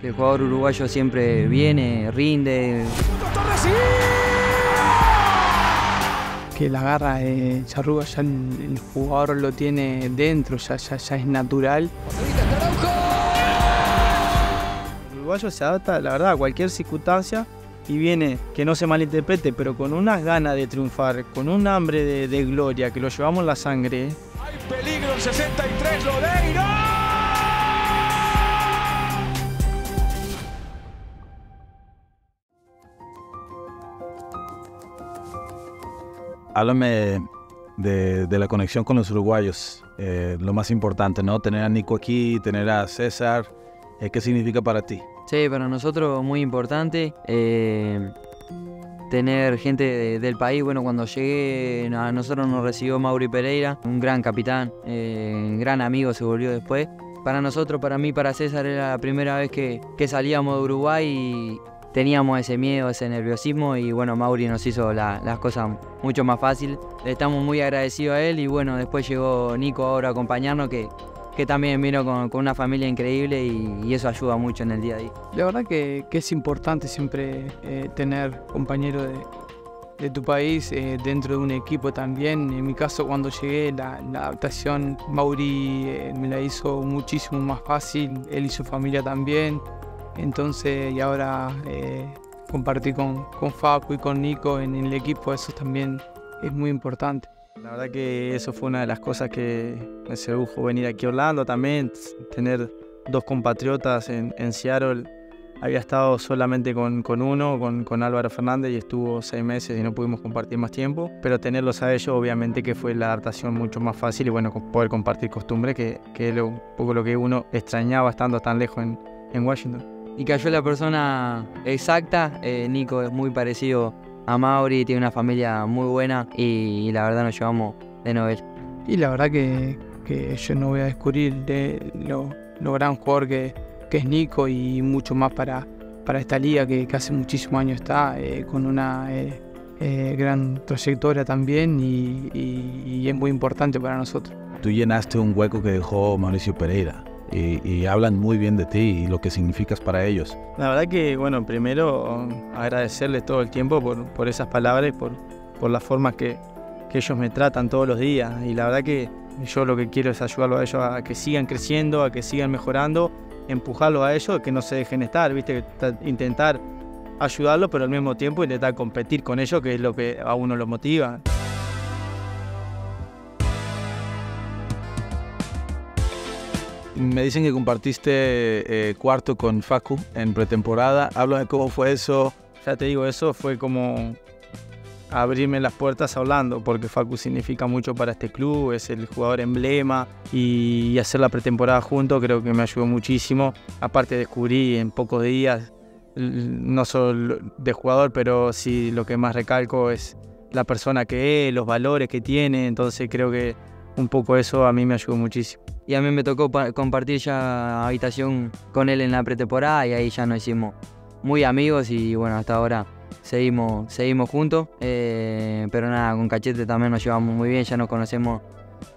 El jugador uruguayo siempre viene, rinde. Que la garra de Charrúa ya el jugador lo tiene dentro, ya es natural. El uruguayo se adapta, la verdad, a cualquier circunstancia y viene, que no se malinterprete, pero con unas ganas de triunfar, con un hambre de gloria, que lo llevamos en la sangre. Hay peligro el 63, Lodeiro. Háblame de la conexión con los uruguayos, lo más importante, ¿no? Tener a Nico aquí, tener a César, ¿qué significa para ti? Sí, para nosotros muy importante. Tener gente del país. Bueno, cuando llegué a nosotros nos recibió Mauri Pereira, un gran capitán, gran amigo se volvió después. Para nosotros, para mí, para César era la primera vez que salíamos de Uruguay y teníamos ese miedo, ese nerviosismo y bueno, Mauri nos hizo las cosas mucho más fácil. Le estamos muy agradecidos a él y bueno, después llegó Nico ahora a acompañarnos que también vino con una familia increíble y eso ayuda mucho en el día a día. La verdad que es importante siempre tener compañeros de tu país dentro de un equipo también. En mi caso, cuando llegué, la adaptación Mauri me la hizo muchísimo más fácil, él y su familia también. Entonces, y ahora compartir con Facu y con Nico en el equipo, eso también es muy importante. La verdad que eso fue una de las cosas que me sedujo venir aquí a Orlando también, tener dos compatriotas en Seattle. Había estado solamente con uno, con Álvaro Fernández, y estuvo 6 meses y no pudimos compartir más tiempo, pero tenerlos a ellos obviamente que fue la adaptación mucho más fácil y bueno, poder compartir costumbre, que es un poco lo que uno extrañaba estando tan lejos en Washington. Y cayó la persona exacta. Nico es muy parecido a Mauri, tiene una familia muy buena y la verdad nos llevamos de novela. Y la verdad que yo no voy a descubrir lo gran jugador que es Nico y mucho más para esta liga que hace muchísimos años está, con una gran trayectoria también y es muy importante para nosotros. Tú llenaste un hueco que dejó Mauricio Pereira. Y hablan muy bien de ti y lo que significas para ellos. La verdad que, bueno, primero agradecerles todo el tiempo por esas palabras y por la forma que ellos me tratan todos los días. Y la verdad que yo lo que quiero es ayudarlos a ellos a que sigan creciendo, a que sigan mejorando, empujarlos a ellos, a que no se dejen estar, ¿viste? Intentar ayudarlos, pero al mismo tiempo intentar competir con ellos, que es lo que a uno lo motiva. Me dicen que compartiste cuarto con Facu en pretemporada. Háblame cómo fue eso. Ya te digo, eso fue como abrirme las puertas a Orlando, porque Facu significa mucho para este club, es el jugador emblema y hacer la pretemporada juntos creo que me ayudó muchísimo. Aparte descubrí en pocos días, no solo de jugador, pero sí lo que más recalco es la persona que es, los valores que tiene, entonces creo que un poco eso a mí me ayudó muchísimo. Y a mí me tocó compartir ya habitación con él en la pretemporada y ahí ya nos hicimos muy amigos y bueno, hasta ahora seguimos juntos. Pero nada, con Cachete también nos llevamos muy bien, ya nos conocemos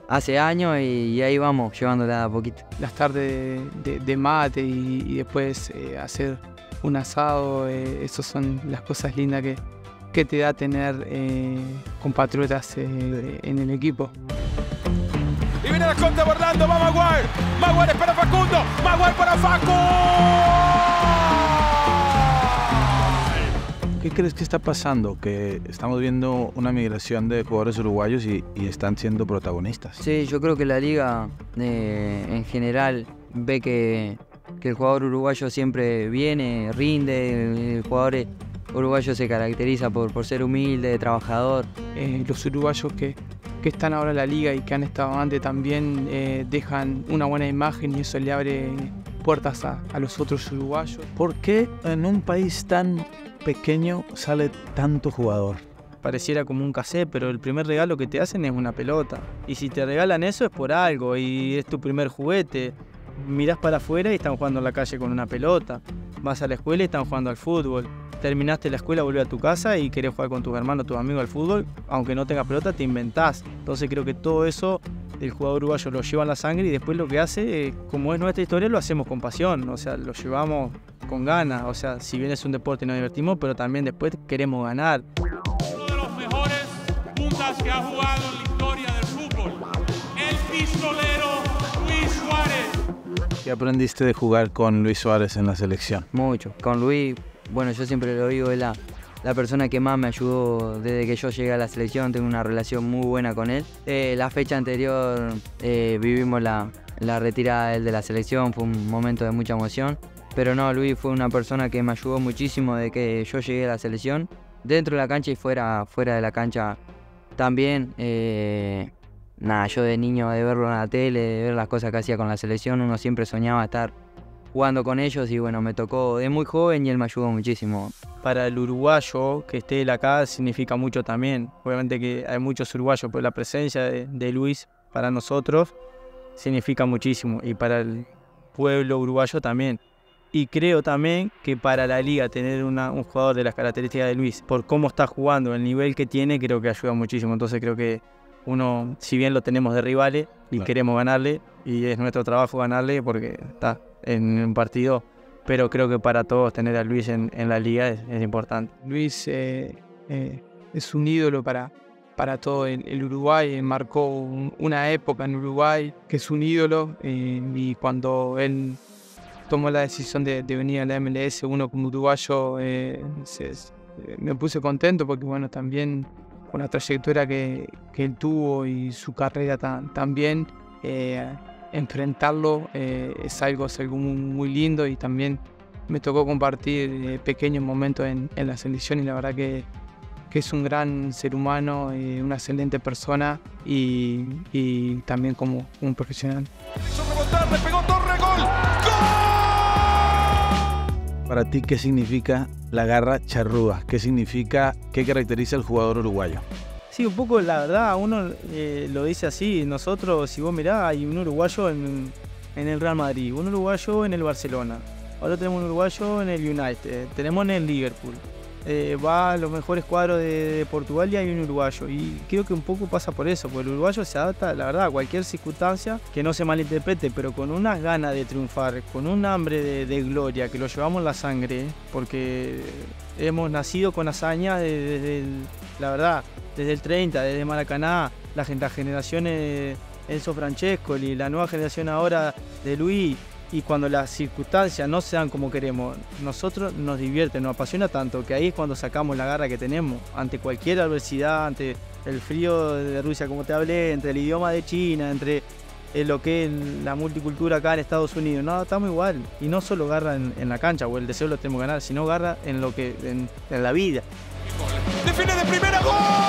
hace años y ahí vamos, llevándola a poquito. Las tardes de mate y después hacer un asado, esas son las cosas lindas que te da tener compatriotas en el equipo. Y viene la contra Orlando, va Maguire. Maguire es para Facundo. Maguire para Facu. ¿Qué crees que está pasando? Que estamos viendo una migración de jugadores uruguayos y están siendo protagonistas. Sí, yo creo que la liga en general ve que el jugador uruguayo siempre viene, rinde. El jugador uruguayo se caracteriza por ser humilde, trabajador. Los uruguayos que están ahora en la liga y que han estado antes también dejan una buena imagen y eso le abre puertas a los otros uruguayos. ¿Por qué en un país tan pequeño sale tanto jugador? Pareciera como un cassette, pero el primer regalo que te hacen es una pelota. Y si te regalan eso es por algo y es tu primer juguete. Mirás para afuera y están jugando en la calle con una pelota. Vas a la escuela y están jugando al fútbol. Terminaste la escuela, volvés a tu casa y querés jugar con tus hermanos, tus amigos al fútbol. Aunque no tengas pelota, te inventás. Entonces creo que todo eso el jugador uruguayo lo lleva en la sangre y después lo que hace, como es nuestra historia, lo hacemos con pasión. O sea, lo llevamos con ganas. O sea, si bien es un deporte y nos divertimos, pero también después queremos ganar. Uno de los mejores puntas que ha jugado en la historia del fútbol, el pistolero Luis Suárez. ¿Qué aprendiste de jugar con Luis Suárez en la selección? Mucho. Con Luis, bueno, yo siempre lo digo, es la persona que más me ayudó desde que yo llegué a la selección. Tengo una relación muy buena con él. La fecha anterior vivimos la retirada de él de la selección, fue un momento de mucha emoción. Pero no, Luis fue una persona que me ayudó muchísimo desde que yo llegué a la selección, dentro de la cancha y fuera de la cancha también. Yo de niño, de verlo en la tele, de ver las cosas que hacía con la selección, uno siempre soñaba estar jugando con ellos y bueno, me tocó de muy joven y él me ayudó muchísimo. Para el uruguayo que esté él acá significa mucho también. Obviamente que hay muchos uruguayos, pero la presencia de Luis para nosotros significa muchísimo y para el pueblo uruguayo también. Y creo también que para la liga tener un jugador de las características de Luis, por cómo está jugando, el nivel que tiene, creo que ayuda muchísimo. Entonces creo que uno, si bien lo tenemos de rivales y claro, queremos ganarle, y es nuestro trabajo ganarle porque está en un partido, pero creo que para todos tener a Luis en la liga es importante. Luis es un ídolo para todo el Uruguay, marcó una época en Uruguay que es un ídolo, y cuando él tomó la decisión de venir a la MLS, uno como uruguayo, me puse contento porque bueno, también con la trayectoria que él tuvo y su carrera también, enfrentarlo es algo muy, muy lindo, y también me tocó compartir pequeños momentos en la selección, y la verdad que es un gran ser humano, una excelente persona y también como un profesional. Para ti, ¿qué significa la garra charrúa? ¿Qué caracteriza al jugador uruguayo? Sí, un poco la verdad, uno lo dice así. Nosotros, si vos mirás, hay un uruguayo en el Real Madrid, un uruguayo en el Barcelona, ahora tenemos un uruguayo en el United, tenemos en el Liverpool. Va a los mejores cuadros de Portugal y hay un uruguayo, y creo que un poco pasa por eso, porque el uruguayo se adapta, la verdad, a cualquier circunstancia, que no se malinterprete, pero con unas ganas de triunfar, con un hambre de gloria, que lo llevamos en la sangre, porque hemos nacido con hazaña la verdad, desde el 30, desde Maracaná, las generaciones Enzo Francescoli, la nueva generación ahora de Luis. Y cuando las circunstancias no se dan como queremos, nosotros nos divierte, nos apasiona tanto, que ahí es cuando sacamos la garra que tenemos ante cualquier adversidad, ante el frío de Rusia, como te hablé, entre el idioma de China, entre lo que es la multicultura acá en Estados Unidos. No, estamos igual. Y no solo garra en la cancha, o el deseo lo tenemos que ganar, sino garra en la vida. Define de primera, ¡gol!